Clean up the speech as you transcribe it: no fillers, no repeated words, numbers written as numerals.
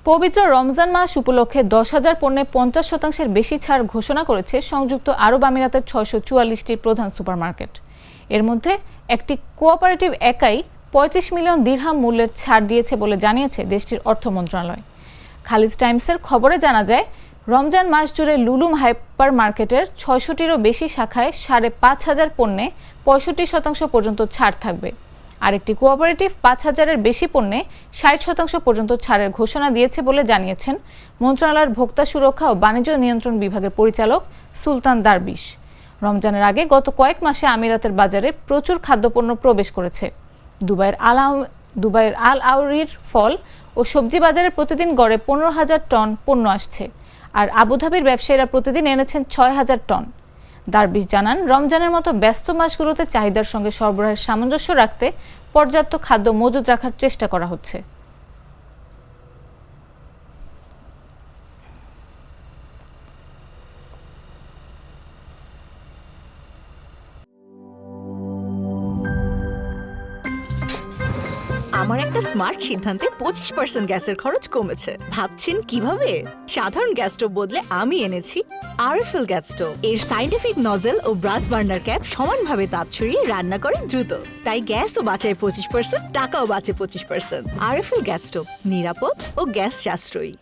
পবিত্র রমজান মাস উপলক্ষে 10,000 পণ্যে 50% বেশি ছাড় ঘোষণা করেছে সংযুক্ত আরব আমিরাতের 644টি প্রধান সুপারমার্কেট। এর মধ্যে একটি কোঅপারেটিভ একাই 35 মিলিয়ন দিরহাম মূল্যের ছাড় দিয়েছে বলে জানিয়েছে দেশটির অর্থ মন্ত্রণালয়। খালিজ টাইমসের খবরে জানা যায়, রমজান মাস জুড়ে লুলুম হাইপার মার্কেটের 600টিরও বেশি শাখায় 5,500 পণ্যে 65% পর্যন্ত ছাড় থাকবে। আরেকটি কোঅপারেটিভ 5,000-এর বেশি পণ্যে 60% পর্যন্ত ছাড়ের ঘোষণা দিয়েছে বলে জানিয়েছেন মন্ত্রণালয়ের ভোক্তা সুরক্ষা ও বাণিজ্য নিয়ন্ত্রণ বিভাগের পরিচালক সুলতান দারবিশ। রমজানের আগে গত কয়েক মাসে আমিরাতের বাজারে প্রচুর খাদ্যপণ্য প্রবেশ করেছে। দুবাইয়ের আল আউরির ফল ও সবজি বাজারে প্রতিদিন গড়ে 15,000 টন পণ্য আসছে, আর আবুধাবির ব্যবসায়ীরা প্রতিদিন এনেছেন 6,000 টন। দারবিশ জানান, রমজানের মতো ব্যস্ত মাসগুলোতে চাহিদার সঙ্গে সরবরাহের সামঞ্জস্য রাখতে পর্যাপ্ত খাদ্য মজুত রাখার চেষ্টা করা হচ্ছে। আমার একটা স্মার্ট সিদ্ধান্তে 25% গ্যাসের খরচ কমেছে। ভাবছেন কিভাবে? সাধারণ গ্যাস স্টোভ বদলে আমি এনেছি আরএফএল গ্যাস স্টোভ। এর সাইন্টিফিক নজল ও ব্রাস বার্নার ক্যাপ সমানভাবে তাপ ছড়িয়ে রান্না করে দ্রুত, তাই গ্যাসও বাঁচায় 25%, টাকাও বাঁচে 25%। আরএফএল গ্যাস স্টোভ নিরাপদ ও গ্যাস সাশ্রয়ী।